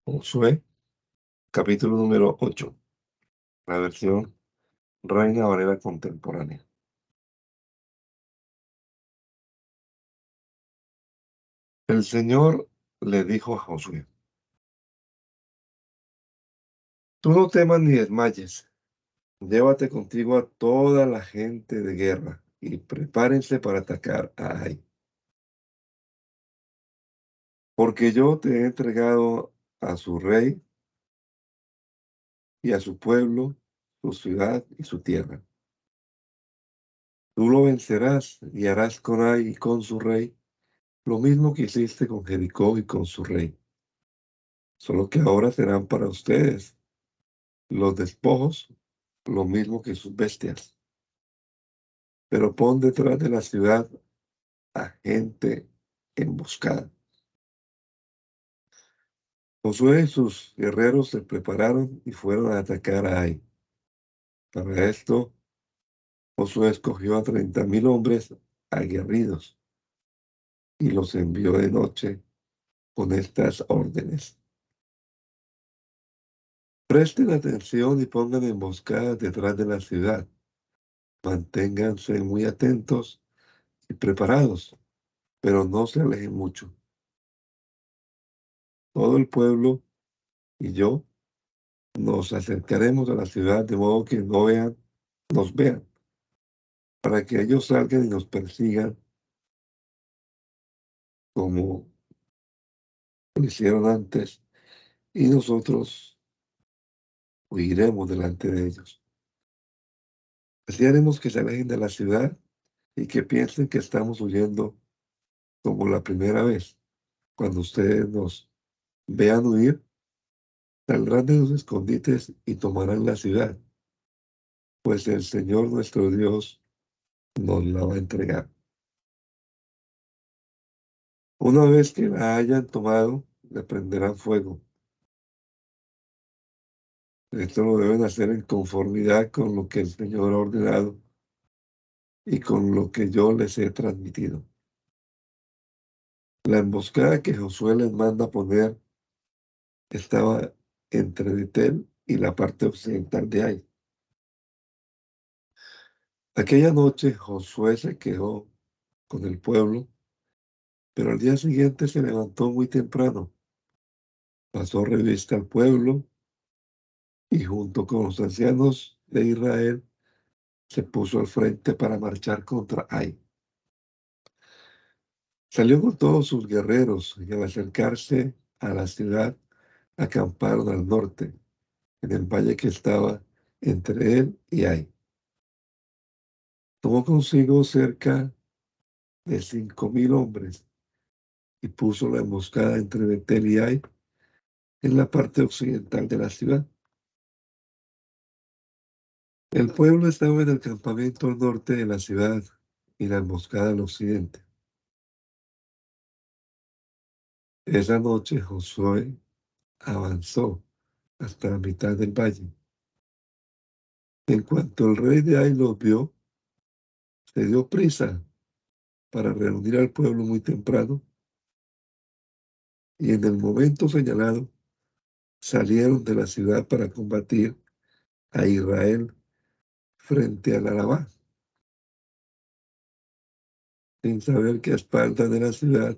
Josué, capítulo número 8, la versión Reina Valera contemporánea. El Señor le dijo a Josué: Tú no temas ni desmayes, llévate contigo a toda la gente de guerra y prepárense para atacar a Ai, porque yo te he entregado a su rey y a su pueblo, su ciudad y su tierra. Tú lo vencerás y harás con Ai y con su rey lo mismo que hiciste con Jericó y con su rey, solo que ahora serán para ustedes los despojos, lo mismo que sus bestias. Pero pon detrás de la ciudad a gente emboscada. Josué y sus guerreros se prepararon y fueron a atacar a Ai. Para esto, Josué escogió a 30,000 hombres aguerridos y los envió de noche con estas órdenes. Presten atención y pongan emboscadas detrás de la ciudad. Manténganse muy atentos y preparados, pero no se alejen mucho. Todo el pueblo y yo nos acercaremos a la ciudad de modo que nos vean, para que ellos salgan y nos persigan como lo hicieron antes, y nosotros huiremos delante de ellos. Así haremos que se alejen de la ciudad y que piensen que estamos huyendo como la primera vez. Cuando ustedes nos vean huir, saldrán de sus escondites y tomarán la ciudad, pues el Señor nuestro Dios nos la va a entregar. Una vez que la hayan tomado, le prenderán fuego. Esto lo deben hacer en conformidad con lo que el Señor ha ordenado y con lo que yo les he transmitido. La emboscada que Josué les manda poner estaba entre Betel y la parte occidental de Ai. Aquella noche Josué se quedó con el pueblo, pero al día siguiente se levantó muy temprano, pasó revista al pueblo y junto con los ancianos de Israel se puso al frente para marchar contra Ai. Salió con todos sus guerreros y al acercarse a la ciudad acamparon al norte, en el valle que estaba entre él y Ai. Tomó consigo cerca de 5,000 hombres y puso la emboscada entre Betel y Ai en la parte occidental de la ciudad. El pueblo estaba en el campamento al norte de la ciudad y la emboscada al occidente. Esa noche Josué avanzó hasta la mitad del valle. En cuanto el rey de Ai los vio, se dio prisa para reunir al pueblo muy temprano y en el momento señalado salieron de la ciudad para combatir a Israel frente al Arabá, sin saber que a espaldas de la ciudad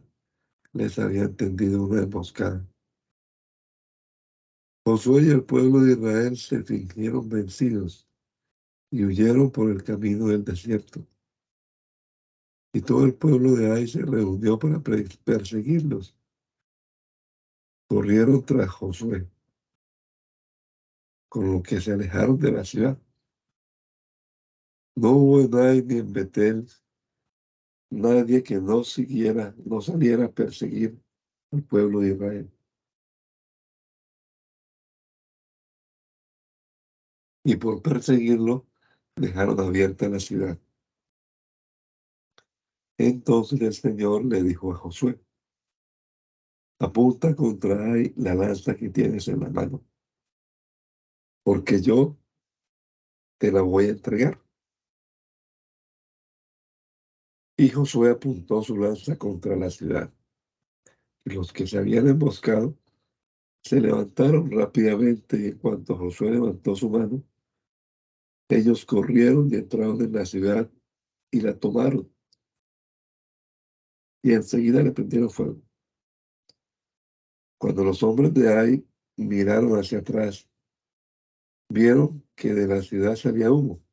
les habían tendido una emboscada. Josué y el pueblo de Israel se fingieron vencidos y huyeron por el camino del desierto. Y todo el pueblo de Ai se reunió para perseguirlos. Corrieron tras Josué, con lo que se alejaron de la ciudad. No hubo en Ai ni en Betel nadie que no saliera a perseguir al pueblo de Israel. Y por perseguirlo, dejaron abierta la ciudad. Entonces el Señor le dijo a Josué: Apunta contra Ai la lanza que tienes en la mano, porque yo te la voy a entregar. Y Josué apuntó su lanza contra la ciudad. Y los que se habían emboscado Se levantaron rápidamente y en cuanto Josué levantó su mano, ellos corrieron y entraron en la ciudad y la tomaron, y enseguida le prendieron fuego. Cuando los hombres de Ai miraron hacia atrás, vieron que de la ciudad salía humo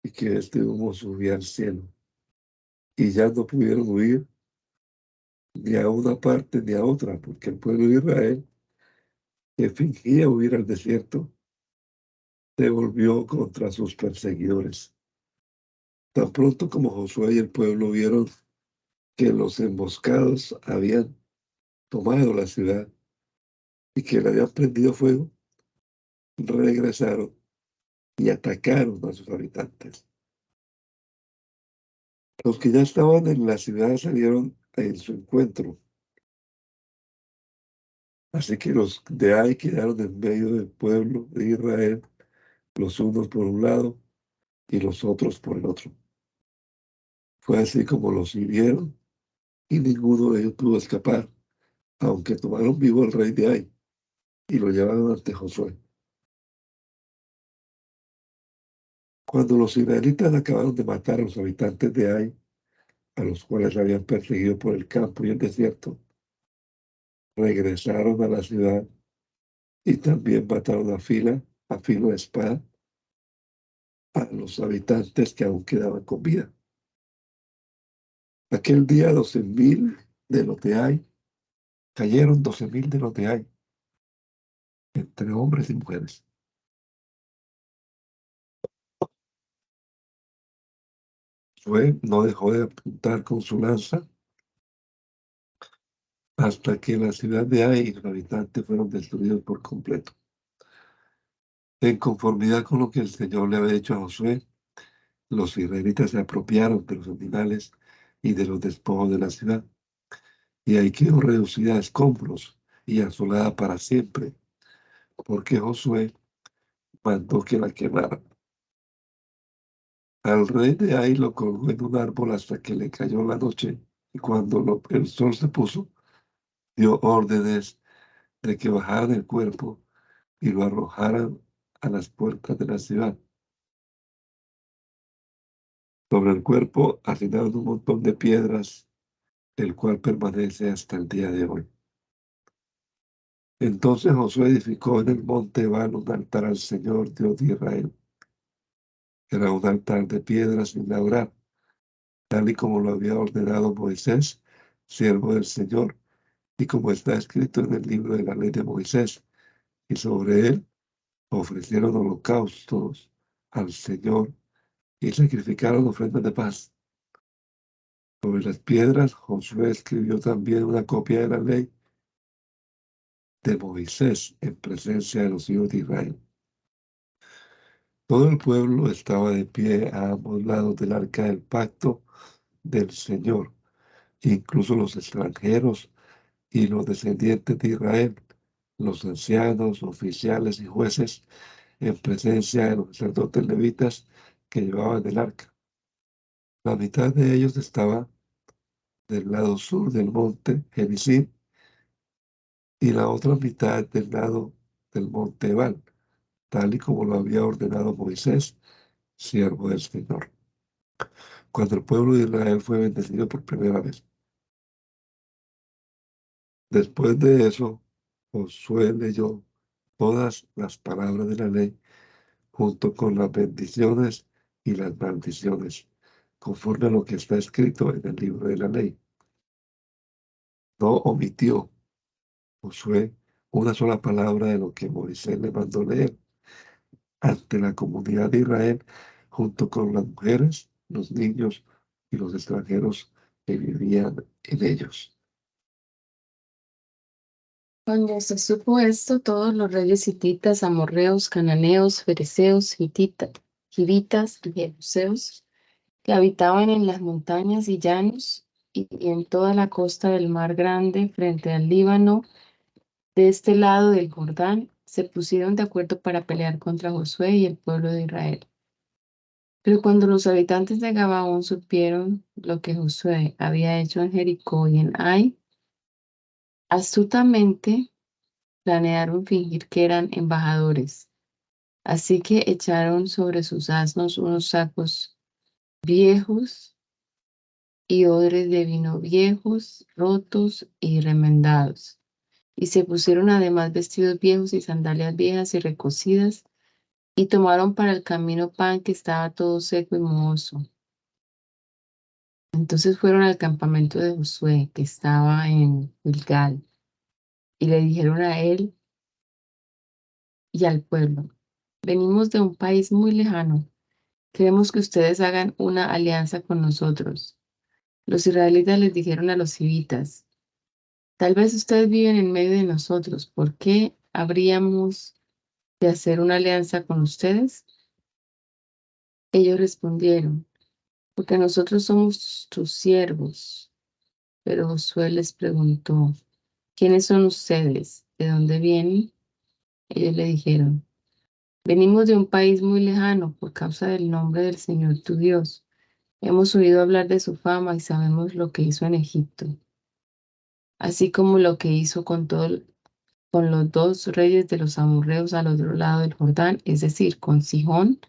y que este humo subía al cielo, y ya no pudieron huir ni a una parte ni a otra, porque el pueblo de Israel, que fingía huir al desierto, se volvió contra sus perseguidores. Tan pronto como Josué y el pueblo vieron que los emboscados habían tomado la ciudad y que le habían prendido fuego, regresaron y atacaron a sus habitantes. Los que ya estaban en la ciudad salieron en su encuentro, así que los de Ai quedaron en medio del pueblo de Israel, los unos por un lado y los otros por el otro. Fue así como los hirieron y ninguno de ellos pudo escapar, aunque tomaron vivo al rey de Ai y lo llevaron ante Josué. Cuando los israelitas acabaron de matar a los habitantes de Ai, a los cuales habían perseguido por el campo y el desierto, regresaron a la ciudad y también mataron a filo de espada, a los habitantes que aún quedaban con vida. Aquel día 12.000 de los de Ai, cayeron 12.000 de los de Ai, entre hombres y mujeres. No dejó de apuntar con su lanza hasta que la ciudad de Ai y sus habitantes fueron destruidos por completo. En conformidad con lo que el Señor le había dicho a Josué, los israelitas se apropiaron de los animales y de los despojos de la ciudad, y ahí quedó reducida a escombros y asolada para siempre, porque Josué mandó que la quemaran. Al rey de Ai lo colgó en un árbol hasta que le cayó la noche, y cuando el sol se puso, dio órdenes de que bajaran el cuerpo y lo arrojaran a las puertas de la ciudad. Sobre el cuerpo hacinaron un montón de piedras, el cual permanece hasta el día de hoy. Entonces Josué edificó en el monte Ebal un altar al Señor Dios de Israel. Era un altar de piedras sin labrar, tal y como lo había ordenado Moisés, siervo del Señor, y como está escrito en el libro de la ley de Moisés. Y sobre él ofrecieron holocaustos al Señor y sacrificaron ofrendas de paz. Sobre las piedras, Josué escribió también una copia de la ley de Moisés en presencia de los hijos de Israel. Todo el pueblo estaba de pie a ambos lados del arca del pacto del Señor, incluso los extranjeros y los descendientes de Israel, los ancianos, oficiales y jueces, en presencia de los sacerdotes levitas que llevaban el arca. La mitad de ellos estaba del lado sur del monte Gerizim y la otra mitad del lado del monte Ebal, tal y como lo había ordenado Moisés, siervo del Señor. Cuando el pueblo de Israel fue bendecido por primera vez. Después de eso, Josué leyó todas las palabras de la ley junto con las bendiciones y las maldiciones, conforme a lo que está escrito en el libro de la ley. No omitió Josué una sola palabra de lo que Moisés le mandó leer ante la comunidad de Israel, junto con las mujeres, los niños y los extranjeros que vivían en ellos. Cuando se supo esto, todos los reyes hititas, amorreos, cananeos, fereceos, hivitas y jebuseos que habitaban en las montañas y llanos y en toda la costa del mar grande frente al Líbano, de este lado del Jordán, se pusieron de acuerdo para pelear contra Josué y el pueblo de Israel. Pero cuando los habitantes de Gabaón supieron lo que Josué había hecho en Jericó y en Ai, astutamente planearon fingir que eran embajadores. Así que echaron sobre sus asnos unos sacos viejos y odres de vino viejos, rotos y remendados. Y se pusieron además vestidos viejos y sandalias viejas y recocidas, y tomaron para el camino pan que estaba todo seco y mohoso. Entonces fueron al campamento de Josué, que estaba en Gilgal, y le dijeron a él y al pueblo: venimos de un país muy lejano. Queremos que ustedes hagan una alianza con nosotros. Los israelitas les dijeron a los hivitas: tal vez ustedes viven en medio de nosotros. ¿Por qué habríamos de hacer una alianza con ustedes? Ellos respondieron: porque nosotros somos tus siervos. Pero Josué les preguntó: ¿quiénes son ustedes? ¿De dónde vienen? Ellos le dijeron: venimos de un país muy lejano por causa del nombre del Señor tu Dios. Hemos oído hablar de su fama y sabemos lo que hizo en Egipto, así como lo que hizo con los dos reyes de los amorreos al otro lado del Jordán, es decir, con Sihón,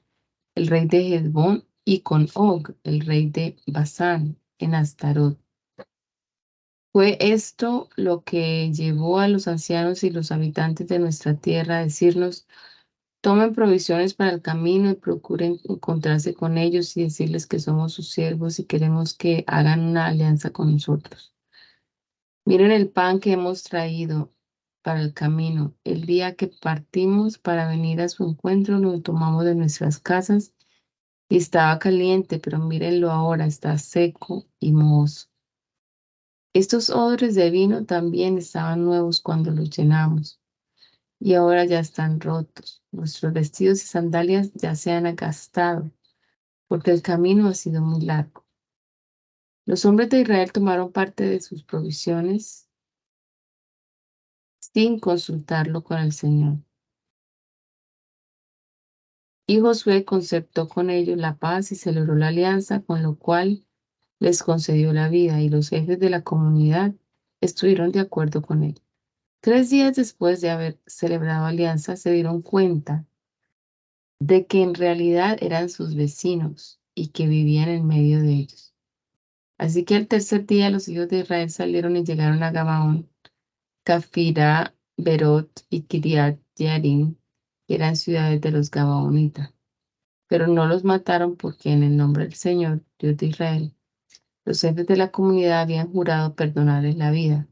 el rey de Hesbón, y con Og, el rey de Basán, en Astarot. Fue esto lo que llevó a los ancianos y los habitantes de nuestra tierra a decirnos: tomen provisiones para el camino y procuren encontrarse con ellos y decirles que somos sus siervos y queremos que hagan una alianza con nosotros. Miren el pan que hemos traído para el camino. El día que partimos para venir a su encuentro, lo tomamos de nuestras casas y estaba caliente, pero mírenlo ahora, está seco y mohoso. Estos odres de vino también estaban nuevos cuando los llenamos y ahora ya están rotos. Nuestros vestidos y sandalias ya se han gastado porque el camino ha sido muy largo. Los hombres de Israel tomaron parte de sus provisiones sin consultarlo con el Señor. Y Josué concertó con ellos la paz y celebró la alianza, con lo cual les concedió la vida, y los jefes de la comunidad estuvieron de acuerdo con él. 3 días después de haber celebrado alianza, se dieron cuenta de que en realidad eran sus vecinos y que vivían en medio de ellos. Así que al tercer día los hijos de Israel salieron y llegaron a Gabaón, Cafira, Berot y Kiriat Jearim, que eran ciudades de los Gabaonitas. Pero no los mataron porque en el nombre del Señor, Dios de Israel, los jefes de la comunidad habían jurado perdonarles la vida.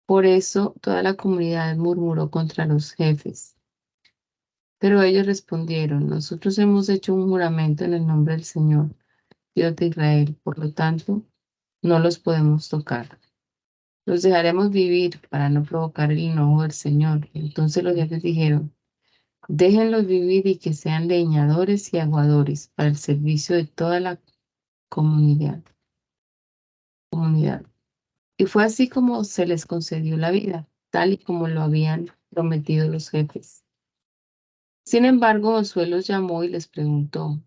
Por eso toda la comunidad murmuró contra los jefes. Pero ellos respondieron: nosotros hemos hecho un juramento en el nombre del Señor, Dios de Israel, por lo tanto, no los podemos tocar. Los dejaremos vivir para no provocar el enojo del Señor. Entonces los jefes dijeron: déjenlos vivir y que sean leñadores y aguadores para el servicio de toda la comunidad. Y fue así como se les concedió la vida, tal y como lo habían prometido los jefes. Sin embargo, Josué los llamó y les preguntó: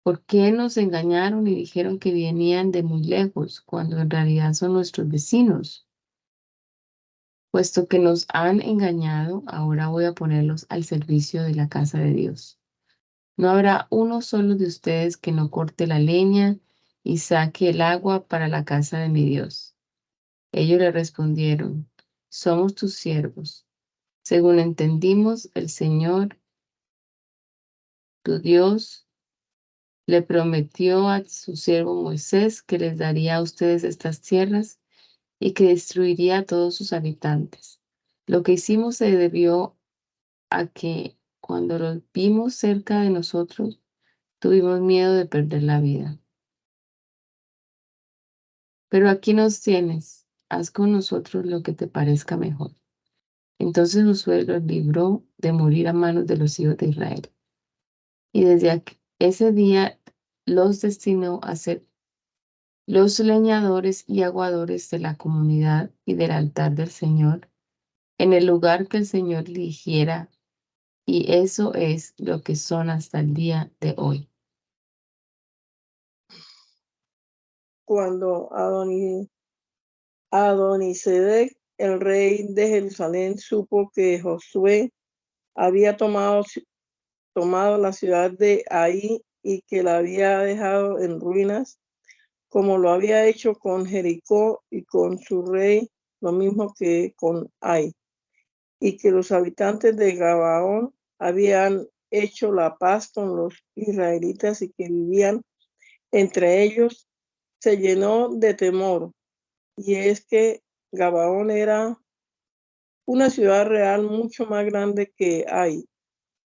¿por qué nos engañaron y dijeron que venían de muy lejos, cuando en realidad son nuestros vecinos? Puesto que nos han engañado, ahora voy a ponerlos al servicio de la casa de Dios. No habrá uno solo de ustedes que no corte la leña y saque el agua para la casa de mi Dios. Ellos le respondieron: somos tus siervos. Según entendimos, el Señor, tu Dios, le prometió a su siervo Moisés que les daría a ustedes estas tierras y que destruiría a todos sus habitantes. Lo que hicimos se debió a que cuando los vimos cerca de nosotros, tuvimos miedo de perder la vida. Pero aquí nos tienes, haz con nosotros lo que te parezca mejor. Entonces Josué los libró de morir a manos de los hijos de Israel. Y desde ese día los destinó a ser los leñadores y aguadores de la comunidad y del altar del Señor, en el lugar que el Señor eligiera, y eso es lo que son hasta el día de hoy. Cuando Adonisedec el rey de Jerusalén supo que Josué había tomado la ciudad de Ai y que la había dejado en ruinas, como lo había hecho con Jericó y con su rey, lo mismo que con Ai, y que los habitantes de Gabaón habían hecho la paz con los israelitas y que vivían entre ellos, se llenó de temor. Y es que Gabaón era una ciudad real mucho más grande que Ai,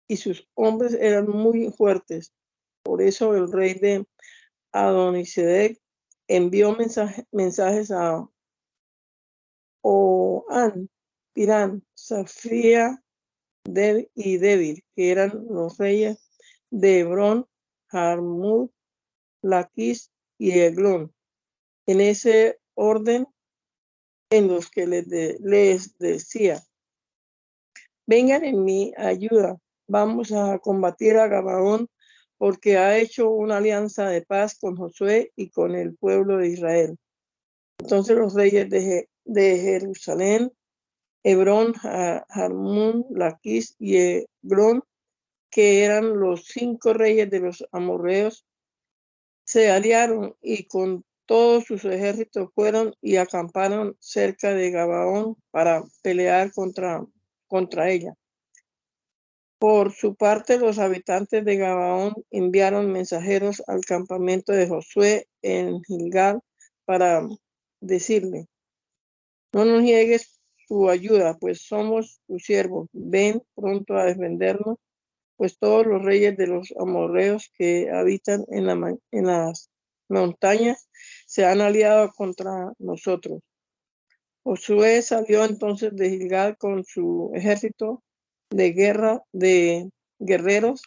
y sus hombres eran muy fuertes. Por eso el rey de Adonisedec envió mensajes a Oán, Pirán, Safía y Debir, que eran los reyes de Hebrón, Jarmut, Laquis y Eglón, en ese orden en los que les decía: vengan en mi ayuda, vamos a combatir a Gabaón, porque ha hecho una alianza de paz con Josué y con el pueblo de Israel. Entonces los reyes de Jerusalén, Hebrón, Jarmún, Laquis y Eglón, que eran los 5 reyes de los amorreos, se aliaron y con todos sus ejércitos fueron y acamparon cerca de Gabaón para pelear contra ella. Por su parte, los habitantes de Gabaón enviaron mensajeros al campamento de Josué en Gilgal para decirle: no nos niegues tu ayuda, pues somos tus siervos. Ven pronto a defendernos, pues todos los reyes de los amorreos que habitan en las montañas se han aliado contra nosotros. Josué salió entonces de Gilgal con su ejército de guerra de guerreros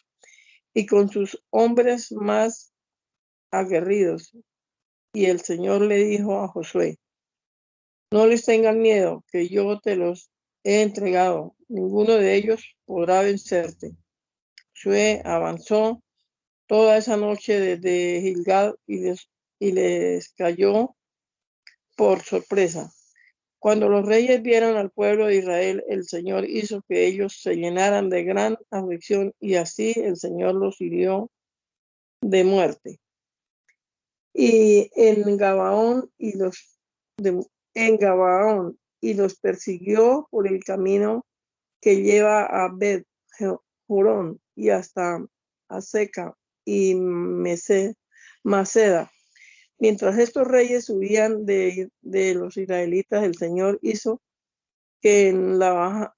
y con sus hombres más aguerridos. Y el Señor le dijo a Josué: no les tengan miedo, que yo te los he entregado. Ninguno de ellos podrá vencerte. Josué avanzó toda esa noche desde Gilgal y les cayó por sorpresa. Cuando los reyes vieron al pueblo de Israel, el Señor hizo que ellos se llenaran de gran aflicción, y así el Señor los hirió de muerte. Y en Gabaón los persiguió por el camino que lleva a Bet-Jorón y hasta Aseca y Maceda. Mientras estos reyes huían de los israelitas, el Señor hizo que en la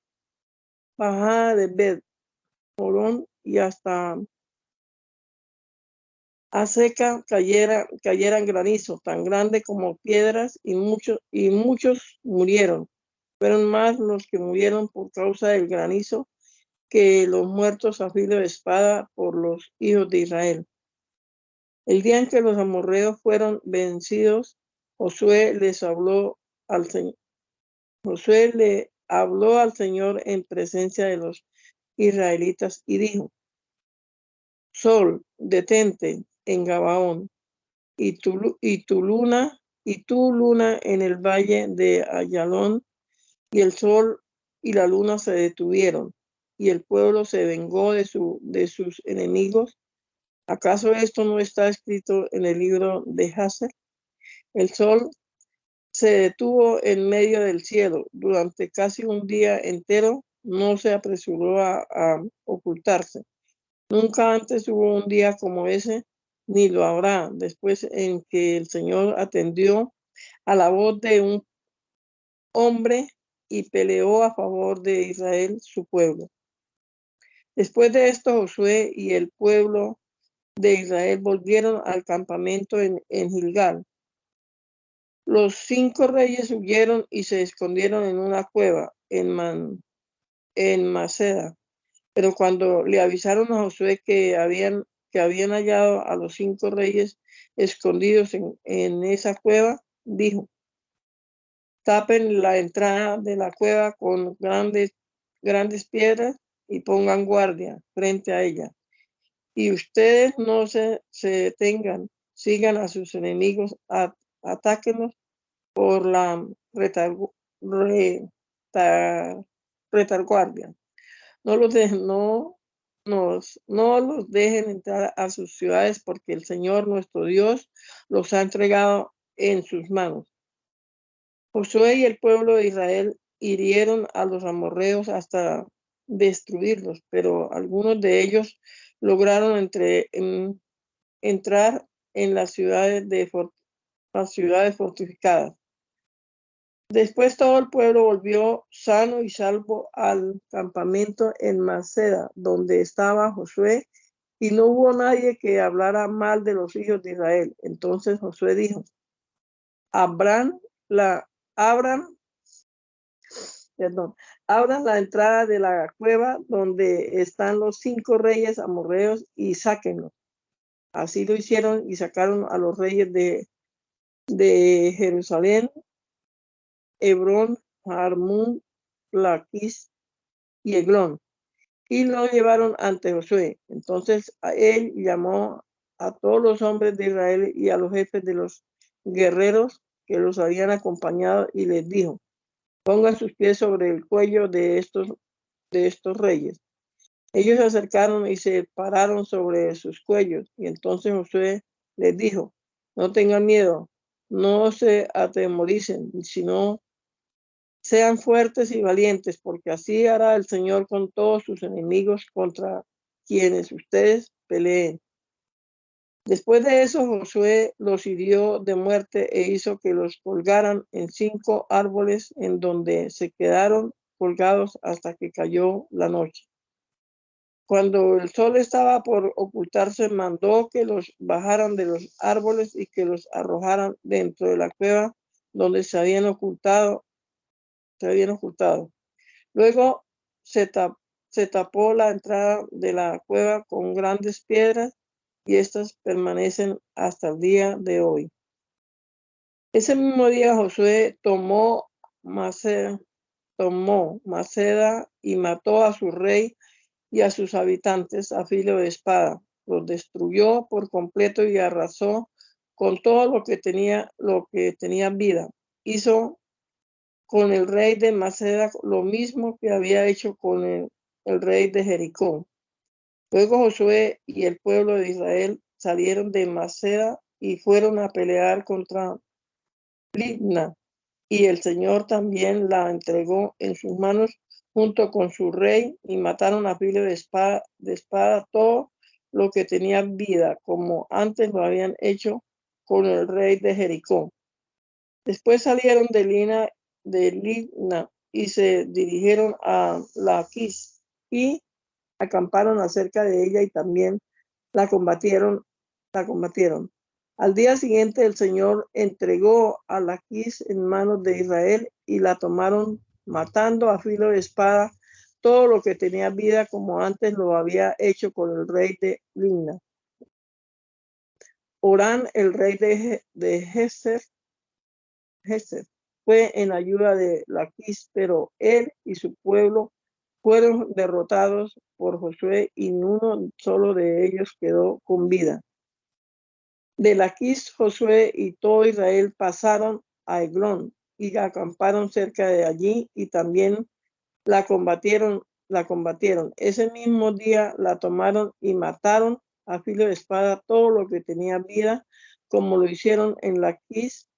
bajada de Bet-Jorón y hasta Aseca cayeran granizo tan grande como piedras, y muchos murieron. Fueron más los que murieron por causa del granizo que los muertos a filo de espada por los hijos de Israel. El día en que los amorreos fueron vencidos, Josué le habló al Señor en presencia de los israelitas y dijo: Sol, detente en Gabaón, y tu luna en el valle de Ayalón. Y el sol y la luna se detuvieron, y el pueblo se vengó de sus enemigos. ¿Acaso esto no está escrito en el libro de Hazel? El sol se detuvo en medio del cielo durante casi un día entero, no se apresuró a ocultarse. Nunca antes hubo un día como ese, ni lo habrá después, en que el Señor atendió a la voz de un hombre y peleó a favor de Israel, su pueblo. Después de esto, Josué y el pueblo de Israel volvieron al campamento en Gilgal. Los 5 reyes huyeron y se escondieron en una cueva en Maceda. Pero cuando le avisaron a Josué que habían hallado a los 5 reyes escondidos en esa cueva, dijo: tapen la entrada de la cueva con grandes piedras y pongan guardia frente a ella. Y ustedes no se detengan, sigan a sus enemigos, atáquenlos por la retaguardia. No los dejen entrar a sus ciudades, porque el Señor nuestro Dios los ha entregado en sus manos. Josué y el pueblo de Israel hirieron a los amorreos hasta destruirlos, pero algunos de ellos lograron entrar en las ciudades fortificadas. Después todo el pueblo volvió sano y salvo al campamento en Maceda, donde estaba Josué, y no hubo nadie que hablara mal de los hijos de Israel. Entonces Josué dijo: abran la entrada de la cueva donde están los 5 reyes amorreos y sáquenlos. Así lo hicieron y sacaron a los reyes de Jerusalén, Hebrón, Jarmún, Laquis y Eglón, y lo llevaron ante Josué. Entonces él llamó a todos los hombres de Israel y a los jefes de los guerreros que los habían acompañado y les dijo: pongan sus pies sobre el cuello de estos reyes. Ellos se acercaron y se pararon sobre sus cuellos, y entonces Josué les dijo: no tengan miedo, no se atemoricen, sino sean fuertes y valientes, porque así hará el Señor con todos sus enemigos contra quienes ustedes peleen. Después de eso, Josué los hirió de muerte e hizo que los colgaran en 5 árboles, en donde se quedaron colgados hasta que cayó la noche. Cuando el sol estaba por ocultarse, mandó que los bajaran de los árboles y que los arrojaran dentro de la cueva donde se habían ocultado. Luego se tapó la entrada de la cueva con grandes piedras, y estas permanecen hasta el día de hoy. Ese mismo día Josué tomó Maceda y mató a su rey y a sus habitantes a filo de espada. Los destruyó por completo y arrasó con todo lo que tenía vida. Hizo con el rey de Maceda lo mismo que había hecho con el rey de Jericó. Luego Josué y el pueblo de Israel salieron de Maceda y fueron a pelear contra Libna, y el Señor también la entregó en sus manos junto con su rey, y mataron a filo de espada todo lo que tenía vida, como antes lo habían hecho con el rey de Jericó. Después salieron de Libna y se dirigieron a Laquis y acamparon acerca de ella, y también la combatieron. Al día siguiente el Señor entregó a Laquis en manos de Israel, y la tomaron, matando a filo de espada todo lo que tenía vida, como antes lo había hecho con el rey de Libna. Orán, el rey de Geser, fue en ayuda de Laquis, pero él y su pueblo fueron derrotados por Josué, y uno solo de ellos quedó con vida. De Laquis, Josué y todo Israel pasaron a Eglón y acamparon cerca de allí, y también la combatieron. Ese mismo día la tomaron y mataron a filo de espada todo lo que tenía vida, como lo hicieron en Laquis.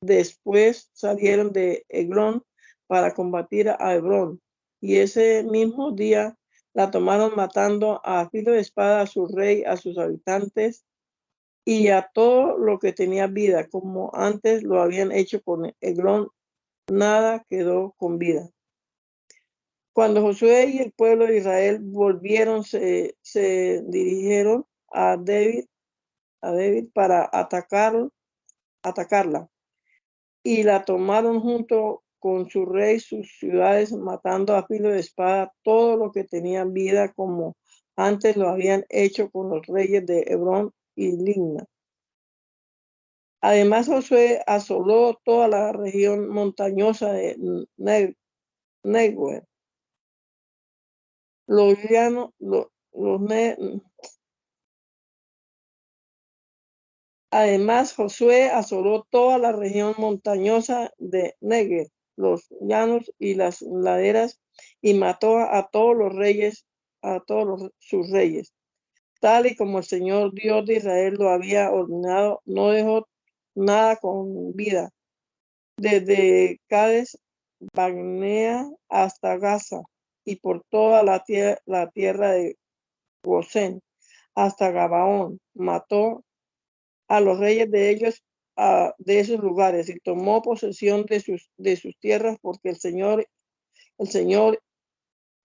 Después salieron de Eglón para combatir a Hebrón, y ese mismo día la tomaron, matando a filo de espada a su rey, a sus habitantes y a todo lo que tenía vida, como antes lo habían hecho con Eglón. Nada quedó con vida. Cuando Josué y el pueblo de Israel volvieron, se dirigieron a David para atacarla, y la tomaron junto con su rey, sus ciudades, matando a filo de espada todo lo que tenía vida, como antes lo habían hecho con los reyes de Hebrón y Libna. Además, Josué asoló toda la región montañosa de Negev. Además, Josué asoló toda la región montañosa de Negev, los llanos y las laderas, y mató a todos los reyes, sus reyes. Tal y como el Señor Dios de Israel lo había ordenado, no dejó nada con vida, desde Cades Barnea hasta Gaza, y por toda la tierra de Gosén hasta Gabaón. Mató a los reyes de ellos, de esos lugares, y tomó posesión de sus tierras, porque el Señor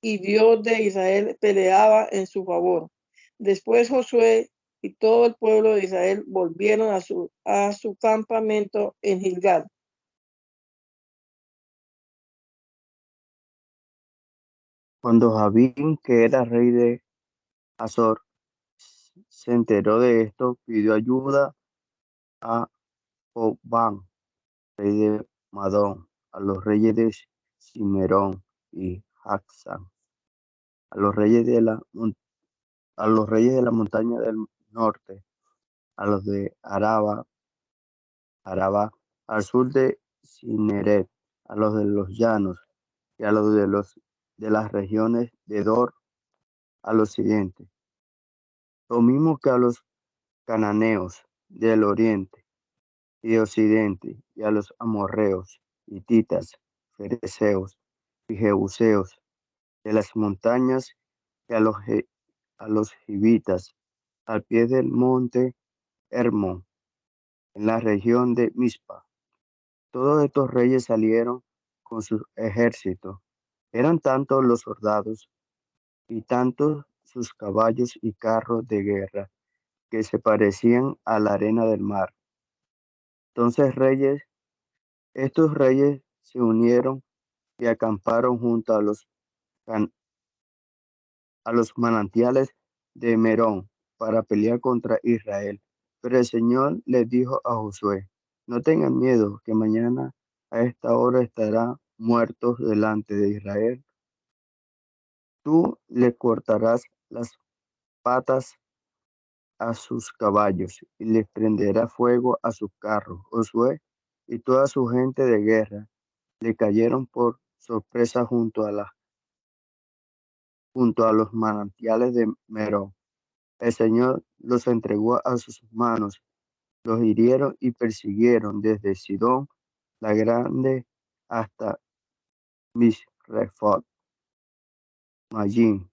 y Dios de Israel peleaba en su favor. Después Josué y todo el pueblo de Israel volvieron a su campamento en Gilgal. Cuando Jabín, que era rey de Azor, se enteró de esto, pidió ayuda a Jobán, rey de Madón, a los reyes de Cimerón y Jaxán, a los reyes de a los reyes de la montaña del norte, a los de Araba, al sur de Cineret, a los de los llanos y a los de las regiones de Dor al occidente, lo mismo que a los cananeos del oriente y occidente, y a los amorreos, hititas, fereceos y jebuseos de las montañas, y a los gibitas, al pie del monte Hermón, en la región de Mizpa. Todos estos reyes salieron con sus ejércitos. Eran tantos los soldados y tantos sus caballos y carros de guerra, que se parecían a la arena del mar. Entonces estos reyes se unieron y acamparon junto a los manantiales de Merón para pelear contra Israel. Pero el Señor les dijo a Josué: no tengan miedo, que mañana a esta hora estarán muertos delante de Israel. Tú le cortarás las patas a sus caballos y les prenderá fuego a sus carros. Josué y toda su gente de guerra le cayeron por sorpresa junto a los manantiales de Merón. El Señor los entregó a sus manos, los hirieron y persiguieron desde Sidón la Grande hasta Misrefot, Mayín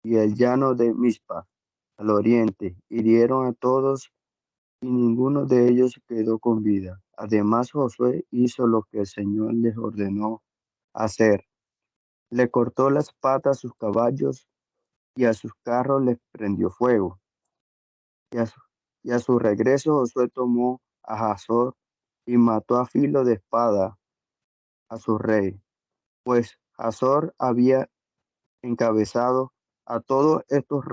y el llano de Mizpa, al oriente. Hirieron a todos y ninguno de ellos quedó con vida. Además, Josué hizo lo que el Señor les ordenó hacer. Le cortó las patas a sus caballos y a sus carros les prendió fuego. Y a su regreso, Josué tomó a Hazor y mató a filo de espada a su rey, pues Hazor había encabezado a todos estos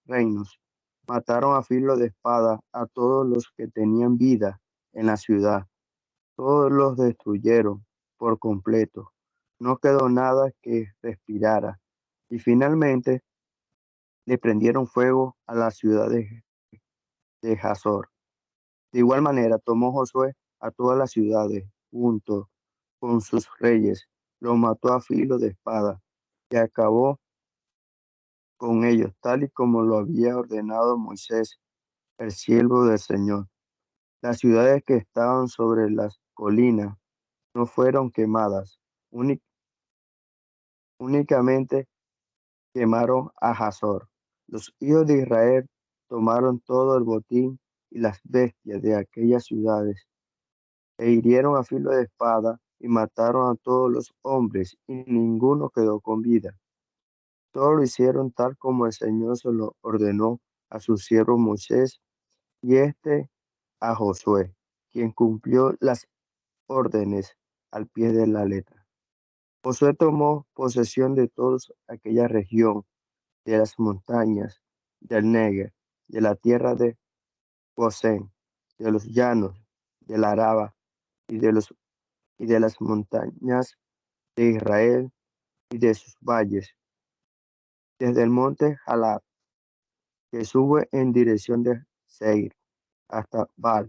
reinos. Mataron a filo de espada a todos los que tenían vida en la ciudad. Todos los destruyeron por completo. No quedó nada que respirara. Y finalmente le prendieron fuego a la ciudad de Hazor. De igual manera tomó Josué a todas las ciudades junto con sus reyes, los mató a filo de espada y acabó con ellos, tal y como lo había ordenado Moisés, el siervo del Señor. Las ciudades que estaban sobre las colinas no fueron quemadas, únicamente quemaron a Hazor. Los hijos de Israel tomaron todo el botín y las bestias de aquellas ciudades e hirieron a filo de espada y mataron a todos los hombres, y ninguno quedó con vida. Todo lo hicieron tal como el Señor se lo ordenó a su siervo Moisés, y a Josué, quien cumplió las órdenes al pie de la letra. Josué tomó posesión de toda aquella región, de las montañas del Negev, de la tierra de Gosén, de los llanos, del Araba y de las montañas de Israel y de sus valles, desde el monte Jalab, que sube en dirección de Seir, hasta Gad,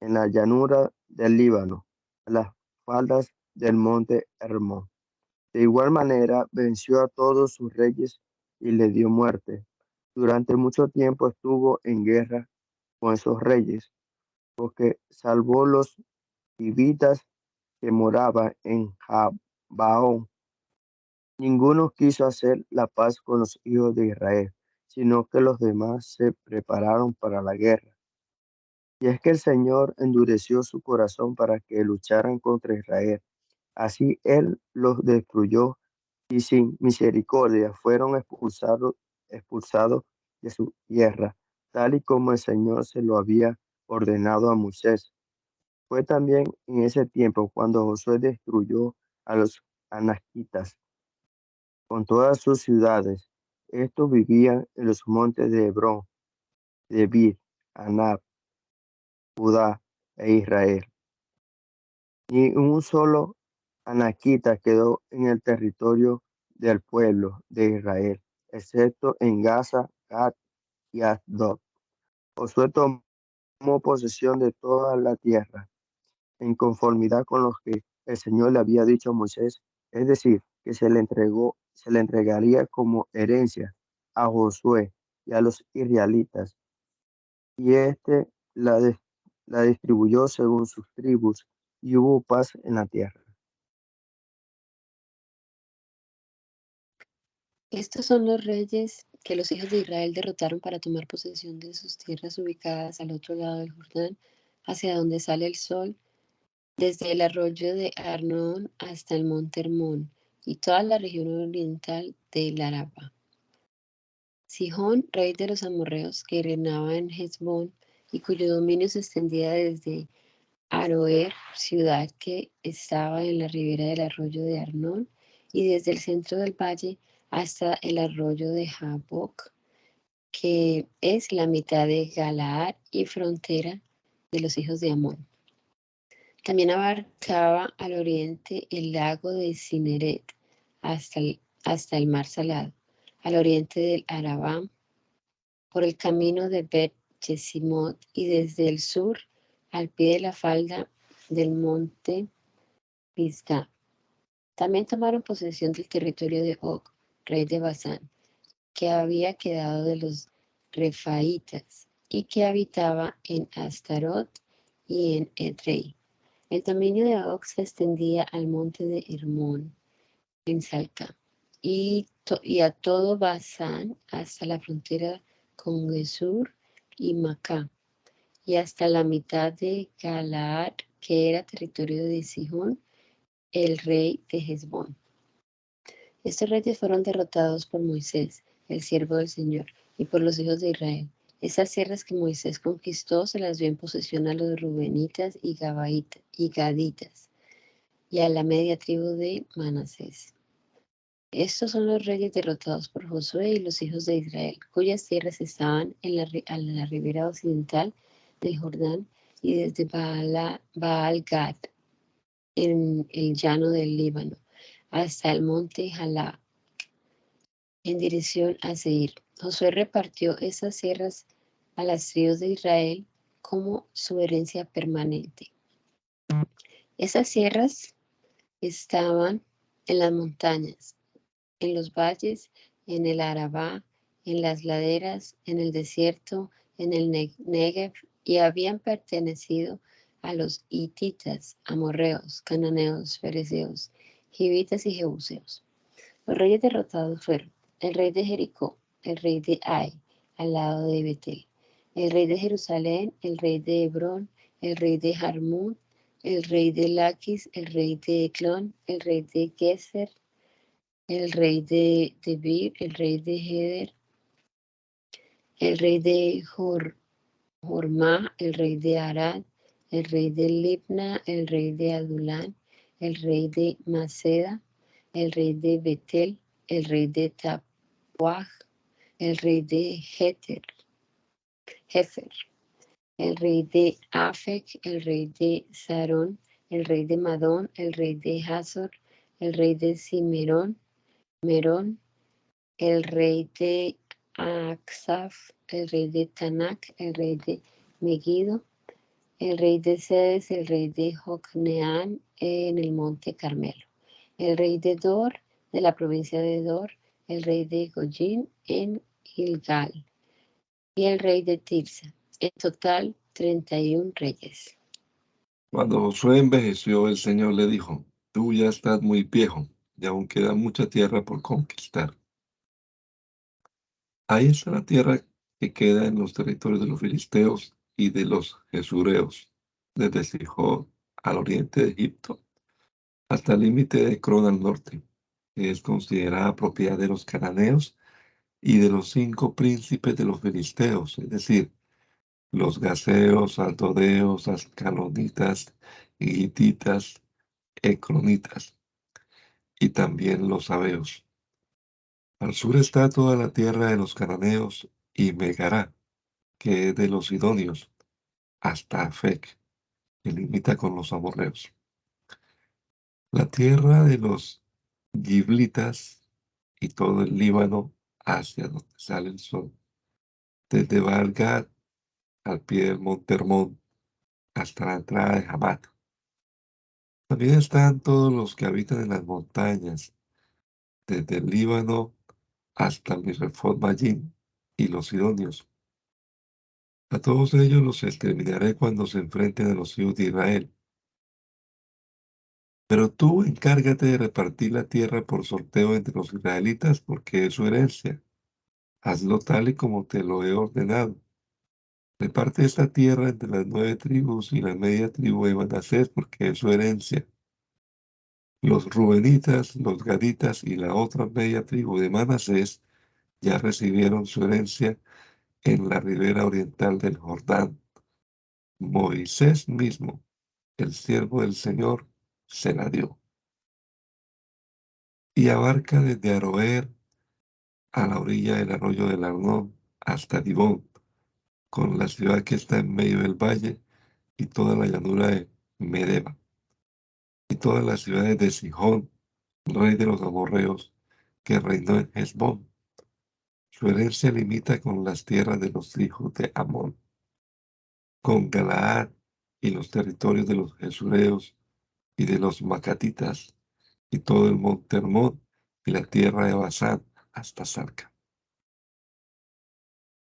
en la llanura del Líbano, a las faldas del monte Hermón. De igual manera, venció a todos sus reyes y le dio muerte. Durante mucho tiempo estuvo en guerra con esos reyes, porque salvó los hivitas que moraban en Gabaón. Ninguno quiso hacer la paz con los hijos de Israel, sino que los demás se prepararon para la guerra. Y es que el Señor endureció su corazón para que lucharan contra Israel. Así Él los destruyó y sin misericordia fueron expulsados de su tierra, tal y como el Señor se lo había ordenado a Moisés. Fue también en ese tiempo cuando Josué destruyó a los anaquitas con todas sus ciudades. Estos vivían en los montes de Hebrón, Debir, Anab, Judá e Israel. Ni un solo anaquita quedó en el territorio del pueblo de Israel, excepto en Gaza, Gad y Asdod. Josué tomó posesión de toda la tierra, en conformidad con lo que el Señor le había dicho a Moisés, es decir, que se le entregaría como herencia a Josué y a los israelitas, y éste la distribuyó según sus tribus, y hubo paz en la tierra. Estos son los reyes que los hijos de Israel derrotaron para tomar posesión de sus tierras ubicadas al otro lado del Jordán, hacia donde sale el sol, desde el arroyo de Arnón hasta el monte Hermón y toda la región oriental del Araba. Sihón, rey de los amorreos, que reinaba en Hesbón y cuyo dominio se extendía desde Aroer, ciudad que estaba en la ribera del arroyo de Arnón, y desde el centro del valle hasta el arroyo de Jaboc, que es la mitad de Galaad y frontera de los hijos de Amón. También abarcaba al oriente el lago de Cineret hasta el mar Salado, al oriente del Arabá, por el camino de Bet-Jesimot y desde el sur al pie de la falda del monte Pisgah. También tomaron posesión del territorio de Og, rey de Basán, que había quedado de los Refaitas y que habitaba en Astarot y en Edrei. El dominio de Og se extendía al monte de Hermón, en Salca, y a todo Basán hasta la frontera con Gesur y Macá, y hasta la mitad de Galaad, que era territorio de Sihón, el rey de Hesbón. Estos reyes fueron derrotados por Moisés, el siervo del Señor, y por los hijos de Israel. Esas tierras que Moisés conquistó se las dio en posesión a los rubenitas y gaditas, y a la media tribu de Manasés. Estos son los reyes derrotados por Josué y los hijos de Israel, cuyas tierras estaban a la ribera occidental del Jordán y desde Baal-Gad, en el llano del Líbano, hasta el monte Jalá, en dirección a Seir. Josué repartió esas tierras a las tribus de Israel como su herencia permanente. Esas tierras estaban en las montañas, en los valles, en el Arabá, en las laderas, en el desierto, en el Negev, y habían pertenecido a los hititas, amorreos, cananeos, fereceos, hivitas y jebuseos. Los reyes derrotados fueron el rey de Jericó, el rey de Ai, al lado de Betel, el rey de Jerusalén, el rey de Hebrón, el rey de Jarmut, el rey de Laquis, el rey de Eclón, el rey de Geser, el rey de Debir, el rey de Heder, el rey de Jormá, el rey de Arad, el rey de Libna, el rey de Adulán, el rey de Maceda, el rey de Betel, el rey de Tapuaj, el rey de Hefer, el rey de Afec, el rey de Sarón, el rey de Madón, el rey de Hazor, el rey de Merón, el rey de Aksaf, el rey de Tanak, el rey de Megiddo, el rey de Cedes, el rey de Jocneán en el monte Carmelo, el rey de Dor, de la provincia de Dor, el rey de Goyim en Gilgal, y el rey de Tirsa. En total, 31 reyes. Cuando Josué envejeció, el Señor le dijo: Tú ya estás muy viejo, y aún queda mucha tierra por conquistar. Ahí está la tierra que queda en los territorios de los filisteos y de los jesureos, desde Sihón al oriente de Egipto, hasta el límite de Ecrón al norte, que es considerada propiedad de los cananeos y de los 5 príncipes de los filisteos, es decir, los gaseos, aldodeos, ascalonitas, hititas, ecronitas, y también los sabeos. Al sur está toda la tierra de los cananeos y Megará, que es de los sidonios, hasta Afec, que limita con los amorreos. La tierra de los giblitas y todo el Líbano hacia donde sale el sol, desde Baal-Gad al pie del monte Hermón hasta la entrada de Hamat. También están todos los que habitan en las montañas, desde el Líbano hasta el Misrefot Mayim y los sidonios. A todos ellos los exterminaré cuando se enfrenten a los hijos de Israel. Pero tú encárgate de repartir la tierra por sorteo entre los israelitas, porque es su herencia. Hazlo tal y como te lo he ordenado. Reparte esta tierra entre las 9 tribus y la media tribu de Manasés, porque es su herencia. Los rubenitas, los gaditas y la otra media tribu de Manasés ya recibieron su herencia en la ribera oriental del Jordán. Moisés mismo, el siervo del Señor, se la dio. Y abarca desde Aroer a la orilla del arroyo del Arnón hasta Dibón, con la ciudad que está en medio del valle y toda la llanura de Medeba, y todas las ciudades de Sihón, rey de los amorreos, que reinó en Hesbón. Su herencia limita con las tierras de los hijos de Amón, con Galaad y los territorios de los jesureos y de los macatitas, y todo el monte Hermón y la tierra de Basán hasta Salca.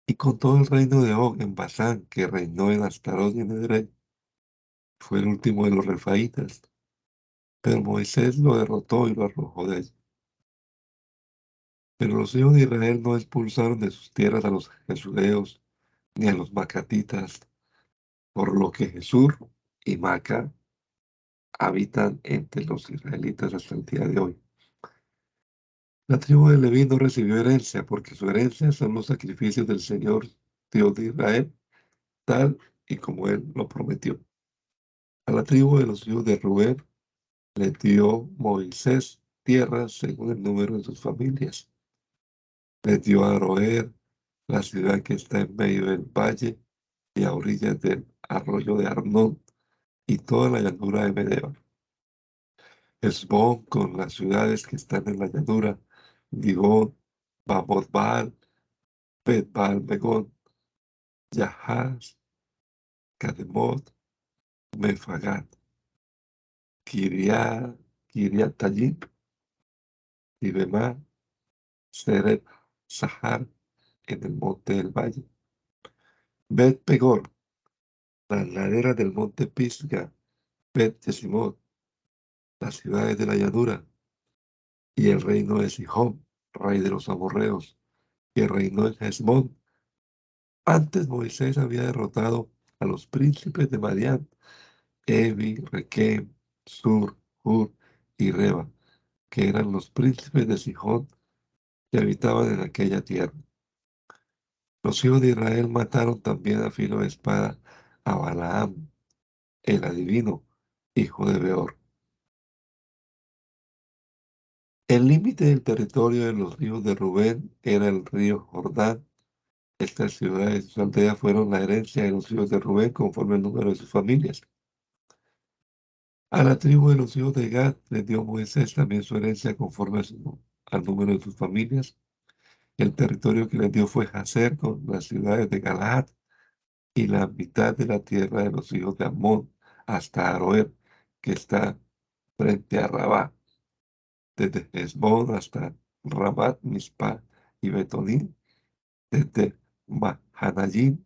Y con todo el reino de Og en Basán, que reinó en Astarot y en Edrei, fue el último de los refaítas, pero Moisés lo derrotó y lo arrojó de allí. Pero los hijos de Israel no expulsaron de sus tierras a los jesureos ni a los macatitas, por lo que Jesús y Maca habitan entre los israelitas hasta el día de hoy. La tribu de Leví no recibió herencia, porque su herencia son los sacrificios del Señor, Dios de Israel, tal y como él lo prometió. A la tribu de los hijos de Rubén le dio Moisés tierras según el número de sus familias. Les dio a Aroer, la ciudad que está en medio del valle y a orillas del arroyo de Arnón, y toda la llanura de Medeba. Hesbón con las ciudades que están en la llanura, Dibón, Bamot-Baal, Bet-Baal-Megón, Yahaz, Cademot, Mefagat, Kiriatayim, Ibemá, Seret, Sahar, en el monte del valle. Bet Pegor, las laderas del monte Pisga, Bet Yesimot, las ciudades de la llanura, y el reino de Sihón, rey de los amorreos, que reinó en Hesbón. Antes Moisés había derrotado a los príncipes de Madián, Evi, Requem, Sur, Hur y Reba, que eran los príncipes de Sihón que habitaban en aquella tierra. Los hijos de Israel mataron también a filo de espada a Balaam, el adivino, hijo de Beor. El límite del territorio de los hijos de Rubén era el río Jordán. Estas ciudades y sus aldeas fueron la herencia de los hijos de Rubén conforme al número de sus familias. A la tribu de los hijos de Gad les dio Moisés también su herencia conforme al número de sus familias. El territorio que les dio fue Jazer con las ciudades de Galaad, y la mitad de la tierra de los hijos de Amón hasta Aroer, que está frente a Rabá, desde Hesbón hasta Ramat, Mizpah y Betonín, desde Mahanayim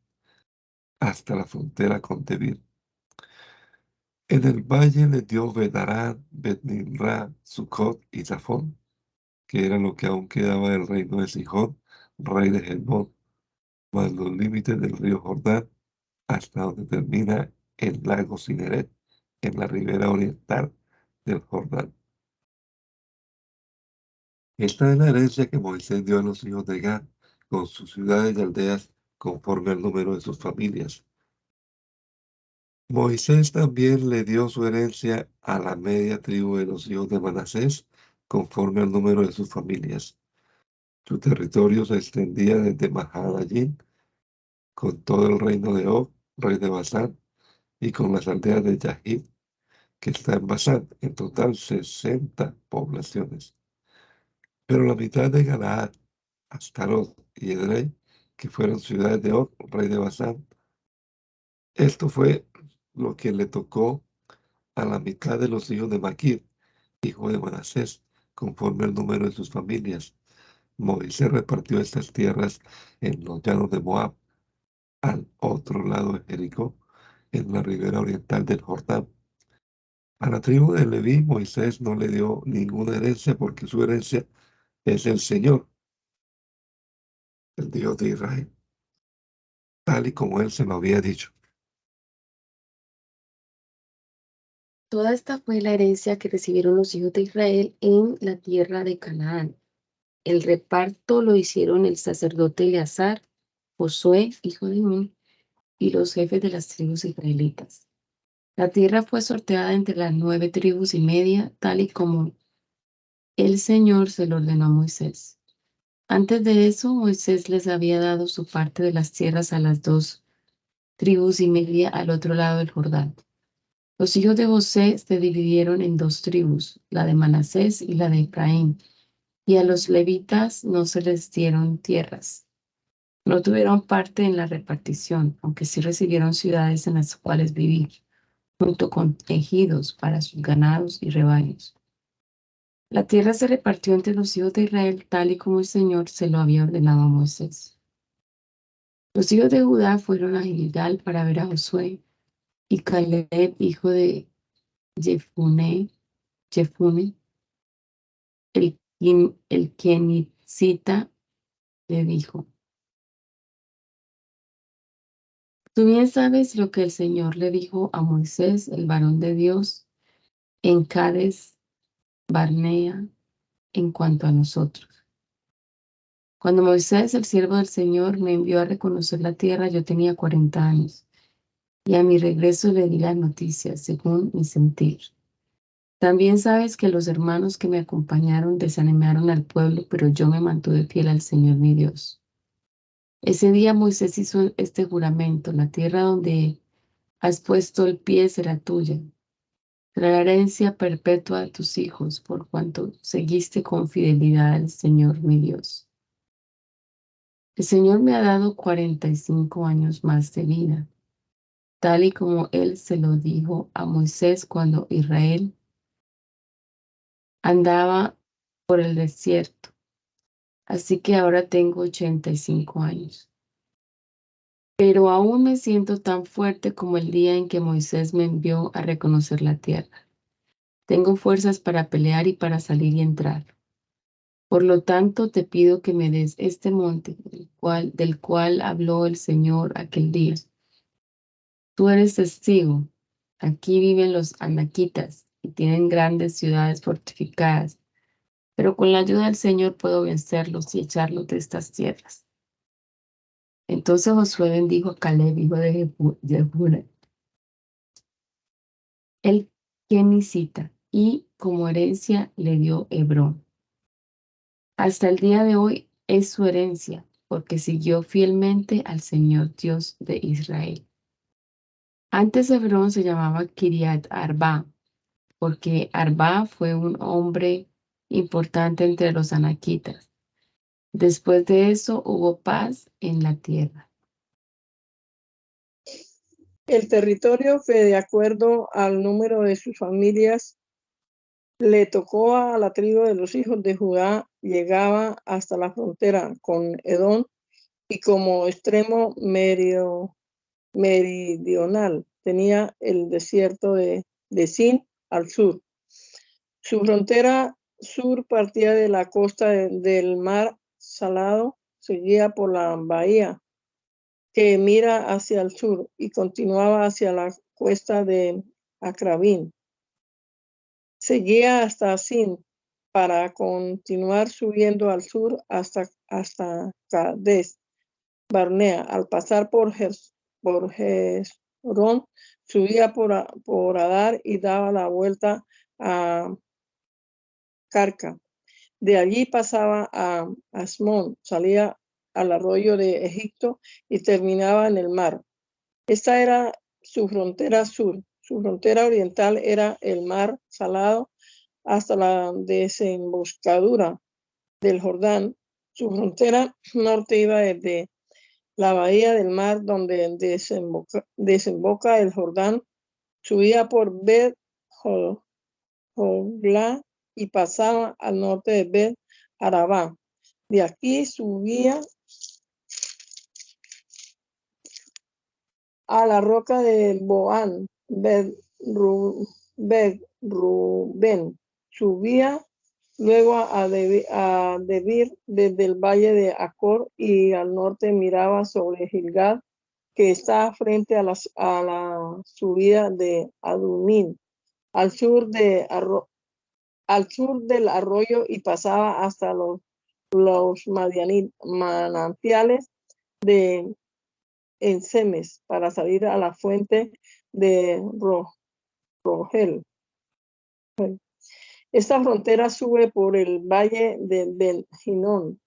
hasta la frontera con Debir. En el valle les dio Bedarán, Bet-Nimra, Sucot y Zafón, que era lo que aún quedaba del reino de Sihón, rey de Hesbón, más los límites del río Jordán, hasta donde termina el lago Cineret, en la ribera oriental del Jordán. Esta es la herencia que Moisés dio a los hijos de Gad, con sus ciudades y aldeas, conforme al número de sus familias. Moisés también le dio su herencia a la media tribu de los hijos de Manasés, conforme al número de sus familias. Su territorio se extendía desde Mahanayim, con todo el reino de Og, rey de Basán, y con las aldeas de Yahid, que está en Basán, en total 60 poblaciones. Pero la mitad de Galaad, Astarot y Edrei, que fueron ciudades de Og, rey de Basán, esto fue lo que le tocó a la mitad de los hijos de Maquir, hijo de Manasés, conforme al número de sus familias. Moisés repartió estas tierras en los llanos de Moab, al otro lado de Jericó, en la ribera oriental del Jordán. A la tribu de Leví, Moisés no le dio ninguna herencia porque su herencia es el Señor, el Dios de Israel, tal y como él se lo había dicho. Toda esta fue la herencia que recibieron los hijos de Israel en la tierra de Canaán. El reparto lo hicieron el sacerdote Eleazar, Josué, hijo de Nun, y los jefes de las tribus israelitas. La tierra fue sorteada entre las 9 tribus y media, tal y como el Señor se lo ordenó a Moisés. Antes de eso, Moisés les había dado su parte de las tierras a las 2 tribus y media al otro lado del Jordán. Los hijos de José se dividieron en 2 tribus, la de Manasés y la de Efraín, y a los levitas no se les dieron tierras. No tuvieron parte en la repartición, aunque sí recibieron ciudades en las cuales vivir, junto con ejidos para sus ganados y rebaños. La tierra se repartió entre los hijos de Israel tal y como el Señor se lo había ordenado a Moisés. Los hijos de Judá fueron a Gilgal para ver a Josué, y Caleb, hijo de Jefune, el Kenicita, le dijo: Tú bien sabes lo que el Señor le dijo a Moisés, el varón de Dios, en Cades Barnea, en cuanto a nosotros. Cuando Moisés, el siervo del Señor, me envió a reconocer la tierra, yo tenía 40 años, y a mi regreso le di las noticias, según mi sentir. También sabes que los hermanos que me acompañaron desanimaron al pueblo, pero yo me mantuve fiel al Señor mi Dios. Ese día Moisés hizo este juramento: la tierra donde has puesto el pie será tuya, la herencia perpetua de tus hijos, por cuanto seguiste con fidelidad al Señor mi Dios. El Señor me ha dado 45 años más de vida, tal y como Él se lo dijo a Moisés cuando Israel andaba por el desierto. Así que ahora tengo 85 años. Pero aún me siento tan fuerte como el día en que Moisés me envió a reconocer la tierra. Tengo fuerzas para pelear y para salir y entrar. Por lo tanto, te pido que me des este monte del cual habló el Señor aquel día. Tú eres testigo. Aquí viven los anaquitas y tienen grandes ciudades fortificadas, pero con la ayuda del Señor puedo vencerlos y echarlos de estas tierras. Entonces Josué bendijo a Caleb, hijo de Jefune, el kenicita, y como herencia le dio Hebrón. Hasta el día de hoy es su herencia, porque siguió fielmente al Señor Dios de Israel. Antes Hebrón se llamaba Kiriat Arba, porque Arba fue un hombre importante entre los anaquitas. Después de eso hubo paz en la tierra. El territorio que, de acuerdo al número de sus familias, le tocó a la tribu de los hijos de Judá, llegaba hasta la frontera con Edom y como extremo meridional tenía el desierto de Sin al sur. Su frontera sur partía de la costa del mar Salado, seguía por la bahía que mira hacia el sur y continuaba hacia la cuesta de Acrabín. Seguía hasta Sin para continuar subiendo al sur hasta Cades Barnea. Al pasar por Hezrón, subía por Adar y daba la vuelta a Carca. De allí pasaba a Asmón, salía al arroyo de Egipto y terminaba en el mar. Esta era su frontera sur. Su frontera oriental era el mar Salado hasta la desembocadura del Jordán. Su frontera norte iba desde la bahía del mar donde desemboca el Jordán, subía por Bet Jogla y pasaba al norte de Bet Arabá. De aquí subía a la roca de Boán, Bet Rubén. Subía luego a Debir desde el valle de Acor y al norte miraba sobre Gilgad, que está frente a la subida de Adumín, al sur del arroyo y pasaba hasta los manantiales de Ensemes para salir a la fuente de Rogel. Esta frontera sube por el valle de Ben-Hinón,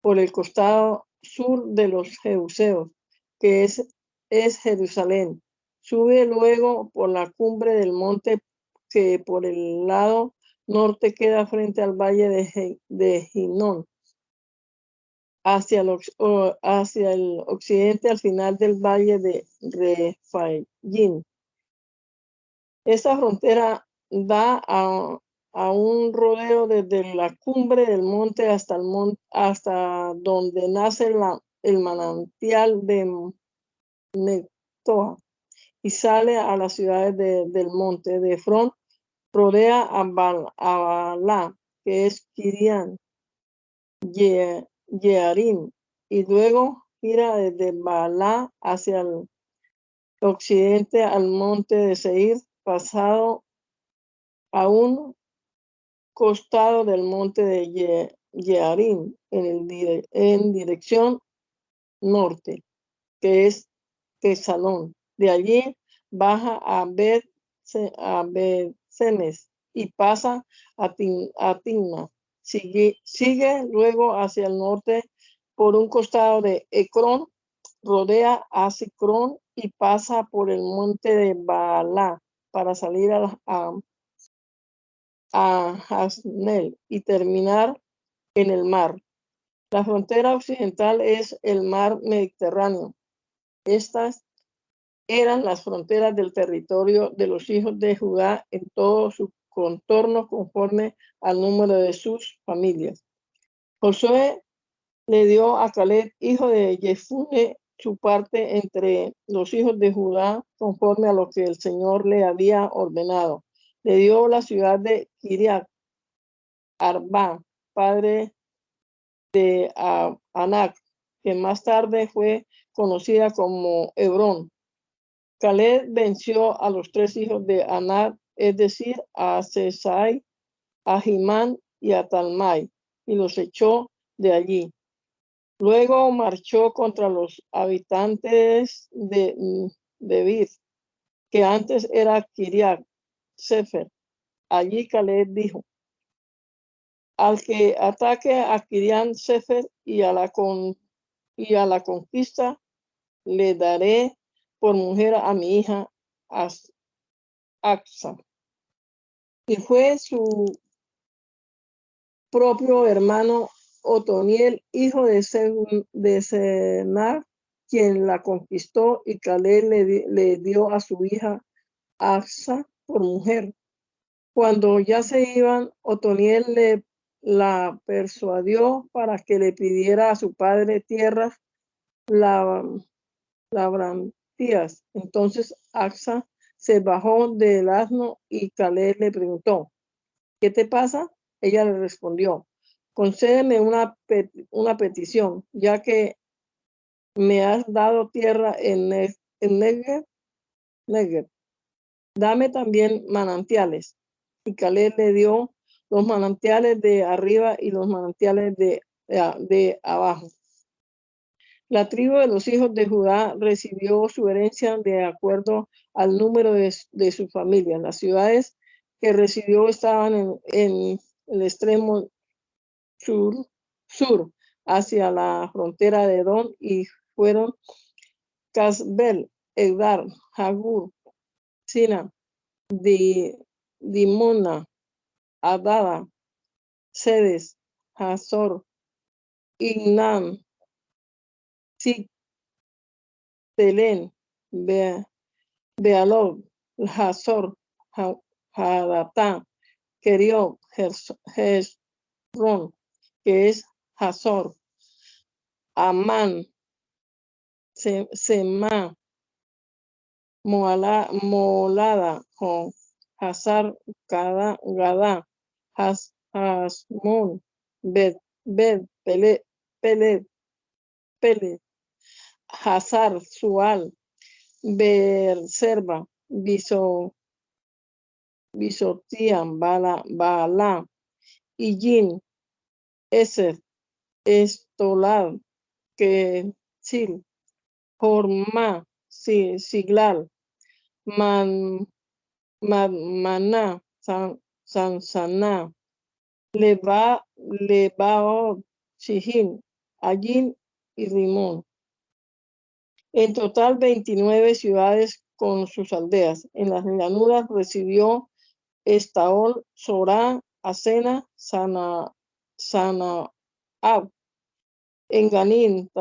por el costado sur de los Jebuseos, que es Jerusalén. Sube luego por la cumbre del monte que por el lado norte queda frente al valle de Hinón, hacia el occidente al final del valle de Refayim. Esta frontera da a un rodeo desde la cumbre del monte hasta donde nace el manantial de Nectoa y sale a las ciudades del monte. De Efrón rodea a Balá, que es Kirián, Yearim, y luego gira desde Balá hacia el occidente al monte de Seir, pasado a un costado del monte de Yearim en dirección norte, que es Tesalón. De allí baja a Bet-Semes y pasa a Timna. Sigue luego hacia el norte por un costado de Ecrón, rodea a Sicrón y pasa por el monte de Baalá para salir a Hasnel y terminar en el mar. La frontera occidental es el mar Mediterráneo. Estas eran las fronteras del territorio de los hijos de Judá en todo su contorno conforme al número de sus familias. Josué le dio a Caleb, hijo de Jefune, su parte entre los hijos de Judá conforme a lo que el Señor le había ordenado. Le dio la ciudad de Kiriat Arba, padre de Anac, que más tarde fue conocida como Hebrón. Caleb venció a los 3 hijos de Anac, es decir, a Sesai, a Jimán y a Talmai, y los echó de allí. Luego marchó contra los habitantes de Debir, que antes era Kiriat Sefer. Allí Caleb dijo: al que ataque a Kiriat Sefer y a la conquista, le daré por mujer a mi hija Aksa. Y fue su propio hermano Otoniel, hijo de Senar, quien la conquistó, y Caleb le dio a su hija Acsa por mujer. Cuando ya se iban, Otoniel la persuadió para que le pidiera a su padre tierras labrantías. Entonces Acsa se bajó del asno y Caleb le preguntó: ¿qué te pasa? Ella le respondió: concédeme una petición, ya que me has dado tierra en Negev. Dame también manantiales. Y Caleb le dio los manantiales de arriba y los manantiales de abajo. La tribu de los hijos de Judá recibió su herencia de acuerdo al número de su familia. Las ciudades que recibió estaban en el extremo sur, hacia la frontera de Edom, y fueron Casbel, Edar, Jagur, Sina, Dimona, Adada, Sedes, Hazor, Ignan, Telen, Bealot, Hazor, Hadatá, Keriot, Hezron, que es Hazor, Amán, Semá, Molada, Hazar, Gadá, Hasmón, Pelet, Hazar, Sual, Beerserba, Bisotiam, Bala, Ijin, Eser, Estolad, Quetzil, Hormá, Siglal, Maná, Sansaná, Lebaot, Shijin, Allín y Rimón. En total, 29 ciudades con sus aldeas. En las llanuras recibió Estaol, Sorá, Asena, Sanaab, en Ganín,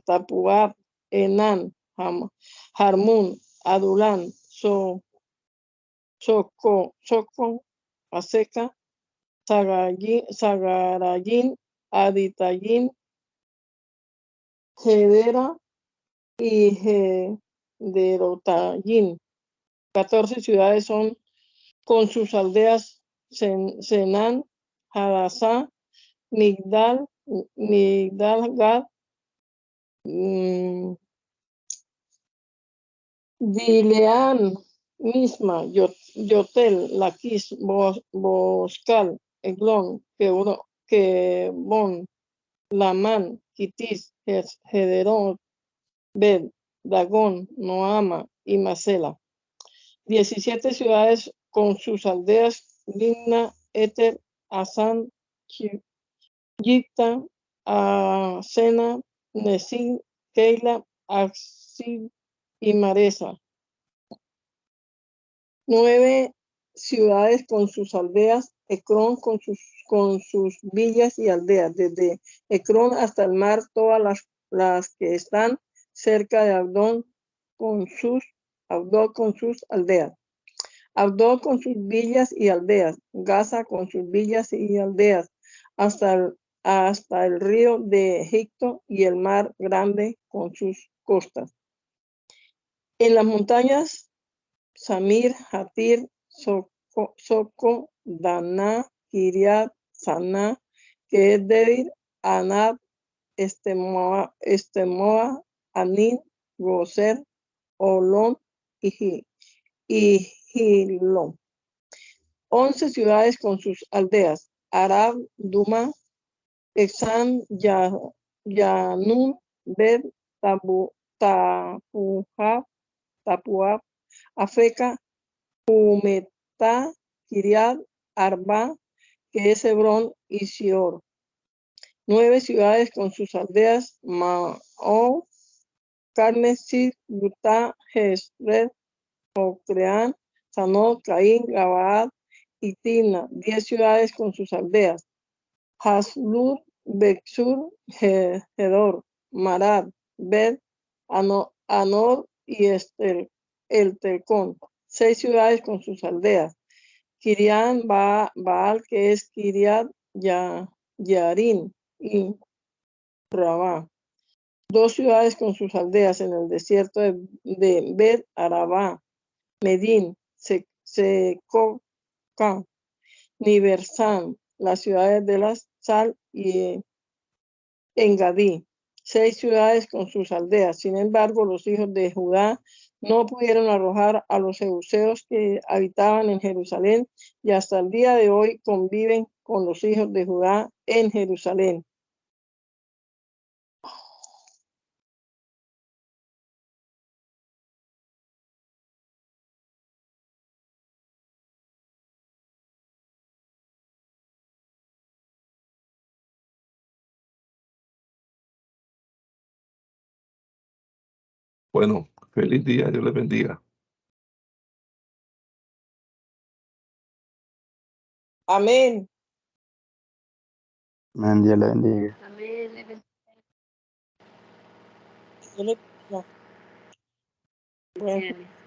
Tapuab, Enán, Jarmún, Adulán, Socón, Aseca, Sagarayín, Aditayín, Gedera y Gederotayín. 14 ciudades son con sus aldeas: Senán, Hadasá, Migdal, Gad, Dileán, Misma, Yotel, Laquis, Boscal, Eglón, Quebón, Lamán, Quitis, Gederón, Bed, Dagón, Noama y Masela. 17 ciudades con sus aldeas: Limna, Eter, Asán, Yicta, Asena, Nesin, Keila, Axib y Maresa. 9 ciudades con sus aldeas: Ecrón con sus villas y aldeas, desde Ecrón hasta el mar, todas las que están cerca de Abdón con sus aldeas. Abdón con sus villas y aldeas, Gaza con sus villas y aldeas, hasta el río de Egipto y el mar grande con sus costas. En las montañas: Samir, Hatir, Soco, Daná, Kiriat, Saná, que es Debir, Anab, Estemoa, Anín, Goser, Olón y Gilón. 11 ciudades con sus aldeas: Arab, Duma, Exán, Yanún, Bed, Tapuab, Afeca, Umetá, Kiriat, Arba, que es Hebrón, y Sior. 9 ciudades con sus aldeas: Mao, Carmes, Sid, Gutá, Jezreel, Ocreán, Sanot, Caín, Gabaad y Timna. 10 ciudades con sus aldeas: Haslud, Bexur, Gedor, Marad, Bet, Anor y el Telcón, 6 ciudades con sus aldeas. Kirian Baal, que es Kiriat Yarin y Rabá, 2 ciudades con sus aldeas en el desierto de Bet Arabá, Medín, Secoca, Niversán, las ciudades de la Sal y Engadí, 6 ciudades con sus aldeas. Sin embargo, los hijos de Judá no pudieron arrojar a los jebuseos que habitaban en Jerusalén y hasta el día de hoy conviven con los hijos de Judá en Jerusalén. Bueno, feliz día, Dios les bendiga. Amén. Amén, Dios le bendiga. Amén. Yo le- no. Bueno. Bendiciones.